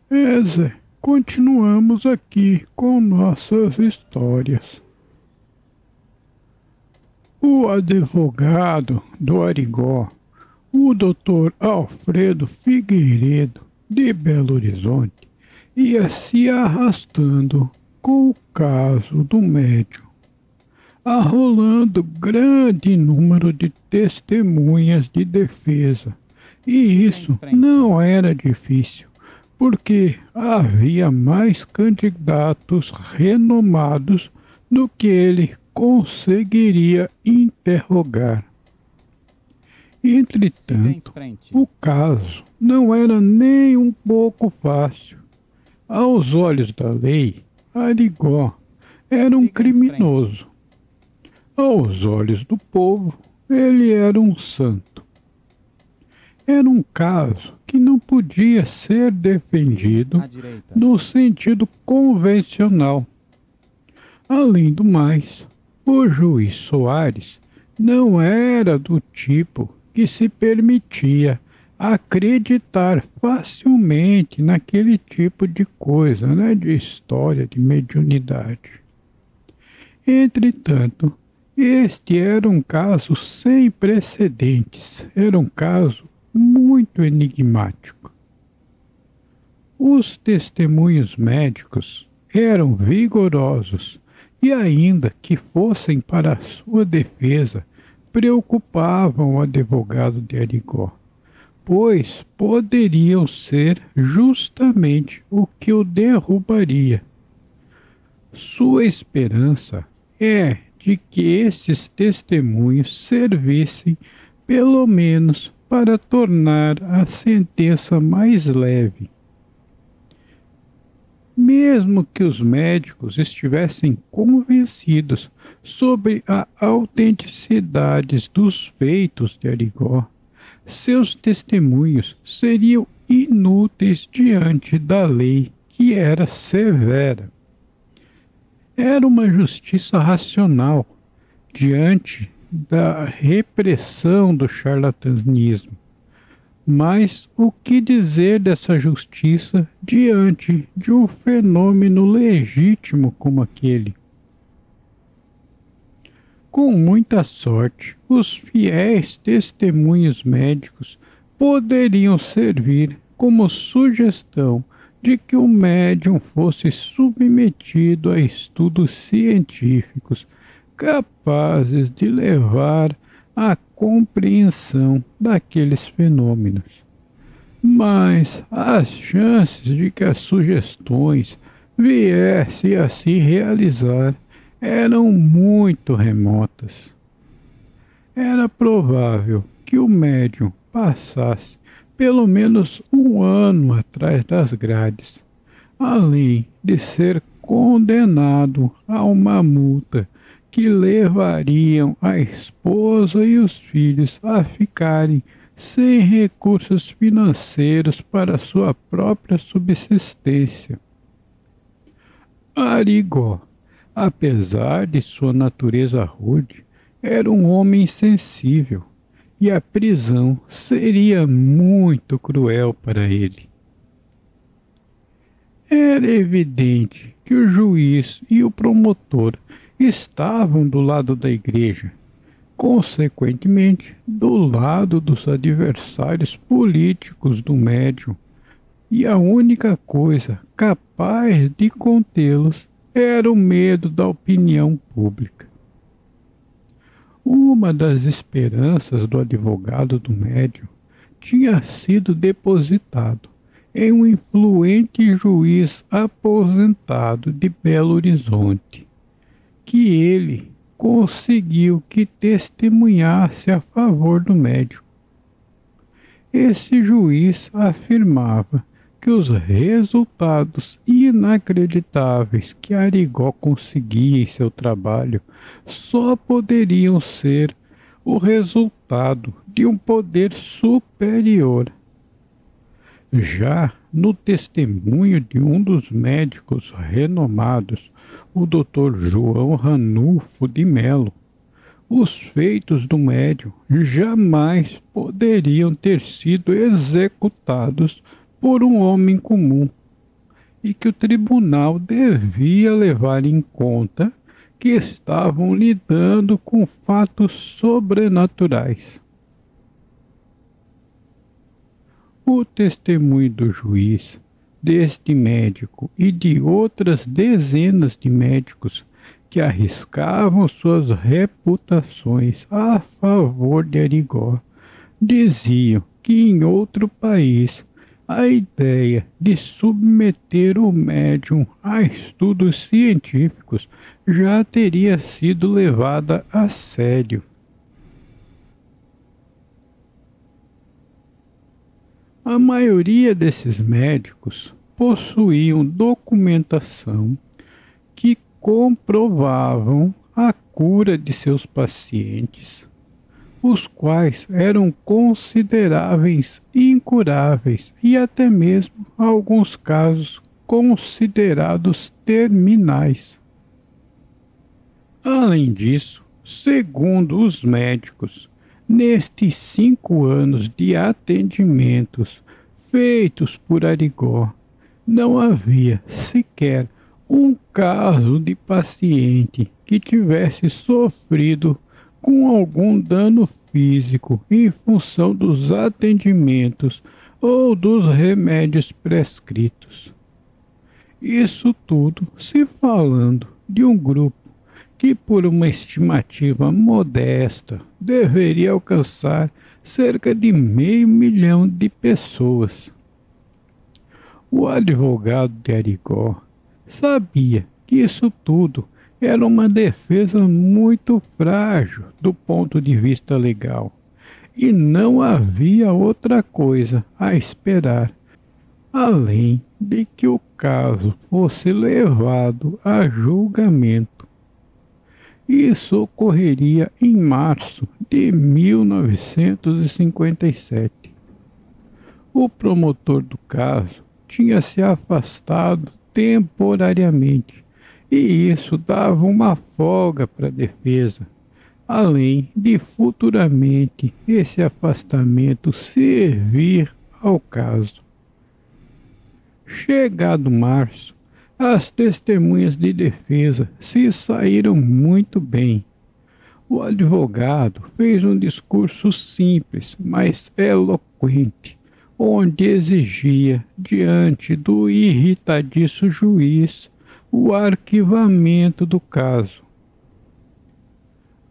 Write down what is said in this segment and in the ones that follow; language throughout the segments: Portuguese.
Zé, continuamos aqui com nossas histórias. O advogado do Arigó, o doutor Alfredo Figueiredo, de Belo Horizonte, ia se arrastando com o caso do médium, arrolando grande número de testemunhas de defesa. E isso não era difícil, porque havia mais candidatos renomados do que ele conseguiria interrogar. Entretanto, o caso não era nem um pouco fácil. Aos olhos da lei, Arigó era um criminoso. Aos olhos do povo, ele era um santo. Era um caso que não podia ser defendido no sentido convencional. Além do mais, o juiz Soares não era do tipo que se permitia acreditar facilmente naquele tipo de coisa, né, de história de mediunidade. Entretanto, este era um caso sem precedentes, era um caso muito enigmático. Os testemunhos médicos eram vigorosos e, ainda que fossem para a sua defesa, preocupavam o advogado de Arigó, pois poderiam ser justamente o que o derrubaria. Sua esperança é de que esses testemunhos servissem, pelo menos, para tornar a sentença mais leve. Mesmo que os médicos estivessem convencidos sobre a autenticidade dos feitos de Arigó, seus testemunhos seriam inúteis diante da lei, que era severa. Era uma justiça racional diante da repressão do charlatanismo. Mas o que dizer dessa justiça diante de um fenômeno legítimo como aquele? Com muita sorte, os fiéis testemunhos médicos poderiam servir como sugestão de que o médium fosse submetido a estudos científicos capazes de levar à compreensão daqueles fenômenos. Mas as chances de que as sugestões viessem a se realizar eram muito remotas. Era provável que o médium passasse pelo menos um ano atrás das grades, além de ser condenado a uma multa que levariam a esposa e os filhos a ficarem sem recursos financeiros para sua própria subsistência. Arigó, apesar de sua natureza rude, era um homem sensível, e a prisão seria muito cruel para ele. Era evidente que o juiz e o promotor estavam do lado da igreja, consequentemente, do lado dos adversários políticos do médium, e a única coisa capaz de contê-los era o medo da opinião pública. Uma das esperanças do advogado do médium tinha sido depositado em um influente juiz aposentado de Belo Horizonte, que ele conseguiu que testemunhasse a favor do médium. Esse juiz afirmava que os resultados inacreditáveis que Arigó conseguia em seu trabalho só poderiam ser o resultado de um poder superior. Já no testemunho de um dos médicos renomados, o Dr. João Ranulfo de Melo, os feitos do médium jamais poderiam ter sido executados por um homem comum. e que o tribunal devia levar em conta que estavam lidando com fatos sobrenaturais. O testemunho do juiz, deste médico e de outras dezenas de médicos que arriscavam suas reputações a favor de Arigó, diziam que em outro país a ideia de submeter o médium a estudos científicos já teria sido levada a sério. A maioria desses médicos possuíam documentação que comprovavam a cura de seus pacientes, os quais eram consideráveis incuráveis e até mesmo, em alguns casos, considerados terminais. Além disso, segundo os médicos, nestes 5 anos de atendimentos feitos por Arigó, não havia sequer um caso de paciente que tivesse sofrido com algum dano físico em função dos atendimentos ou dos remédios prescritos. Isso tudo se falando de um grupo que, por uma estimativa modesta, deveria alcançar cerca de 500 mil de pessoas. O advogado de Arigó sabia que isso tudo era uma defesa muito frágil do ponto de vista legal, e não havia outra coisa a esperar, além de que o caso fosse levado a julgamento. Isso ocorreria em março de 1957. O promotor do caso tinha se afastado temporariamente, e isso dava uma folga para a defesa, além de futuramente esse afastamento servir ao caso. Chegado março, as testemunhas de defesa se saíram muito bem. O advogado fez um discurso simples, mas eloquente, onde exigia, diante do irritadiço juiz, o arquivamento do caso.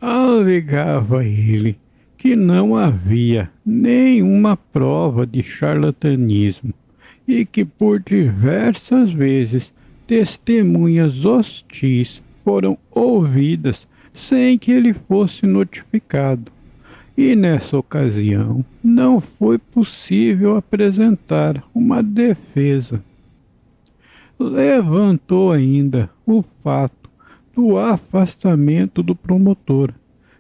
Alegava ele que não havia nenhuma prova de charlatanismo e que por diversas vezes testemunhas hostis foram ouvidas sem que ele fosse notificado, e nessa ocasião não foi possível apresentar uma defesa. Levantou ainda o fato do afastamento do promotor,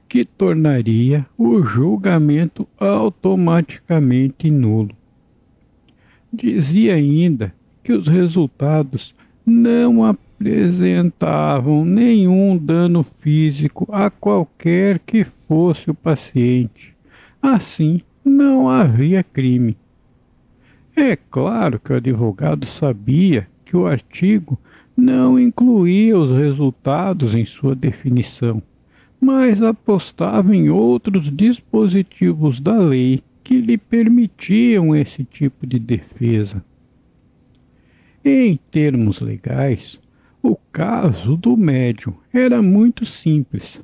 que tornaria o julgamento automaticamente nulo. Dizia ainda que os resultados não apresentavam nenhum dano físico a qualquer que fosse o paciente. Assim, não havia crime. É claro que o advogado sabia que o artigo não incluía os resultados em sua definição, mas apostava em outros dispositivos da lei que lhe permitiam esse tipo de defesa. Em termos legais, o caso do médium era muito simples,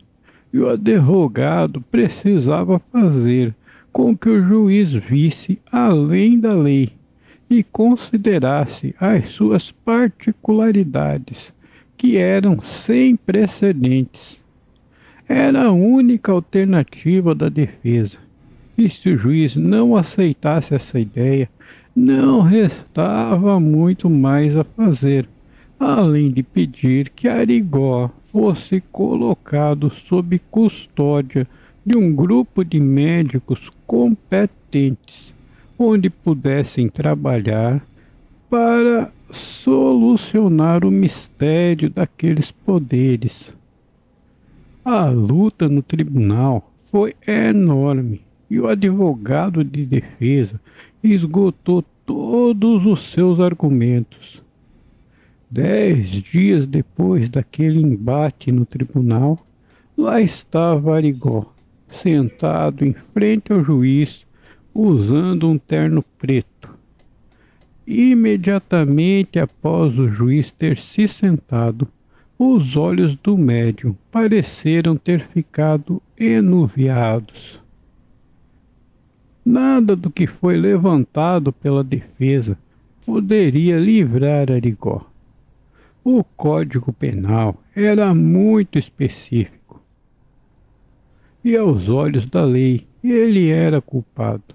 e o advogado precisava fazer com que o juiz visse além da lei e considerasse as suas particularidades, que eram sem precedentes. Era a única alternativa da defesa, e se o juiz não aceitasse essa ideia, não restava muito mais a fazer, além de pedir que Arigó fosse colocado sob custódia de um grupo de médicos competentes, onde pudessem trabalhar para solucionar o mistério daqueles poderes. A luta no tribunal foi enorme e o advogado de defesa esgotou todos os seus argumentos. 10 dias depois daquele embate no tribunal, lá estava Arigó, sentado em frente ao juiz, usando um terno preto. Imediatamente após o juiz ter se sentado, os olhos do médium pareceram ter ficado enuviados. Nada do que foi levantado pela defesa poderia livrar Arigó. O Código Penal era muito específico, e aos olhos da lei ele era culpado.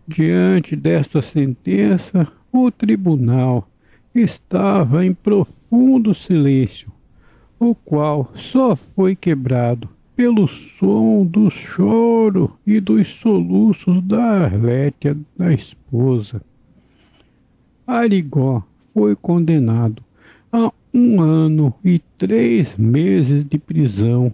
Diante desta sentença, o tribunal estava em profundo silêncio, o qual só foi quebrado pelo som do choro e dos soluços da Arlétia, da esposa. Arigó foi condenado a 1 ano e 3 meses de prisão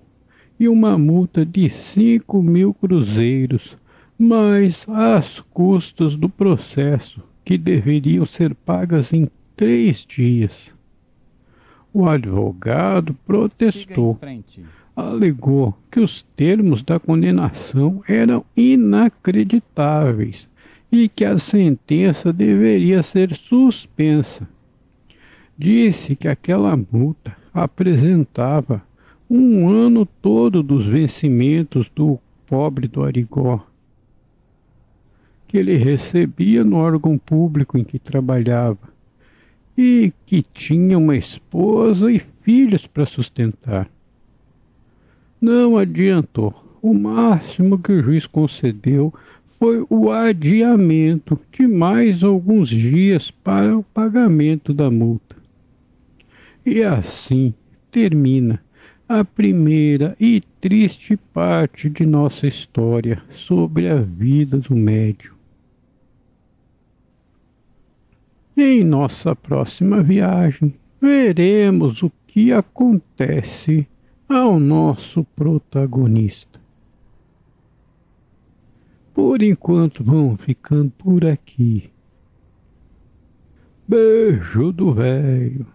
e uma multa de 5.000 cruzeiros, mais as custas do processo, que deveriam ser pagas em 3 dias. O advogado protestou, alegou que os termos da condenação eram inacreditáveis e que a sentença deveria ser suspensa. Disse que aquela multa apresentava 1 ano todo dos vencimentos do pobre do Arigó, que ele recebia no órgão público em que trabalhava, e que tinha uma esposa e filhos para sustentar. Não adiantou. O máximo que o juiz concedeu foi o adiamento de mais alguns dias para o pagamento da multa. E assim termina a primeira e triste parte de nossa história sobre a vida do médium. Em nossa próxima viagem, veremos o que acontece ao nosso protagonista. Por enquanto, vamos ficando por aqui. Beijo do velho.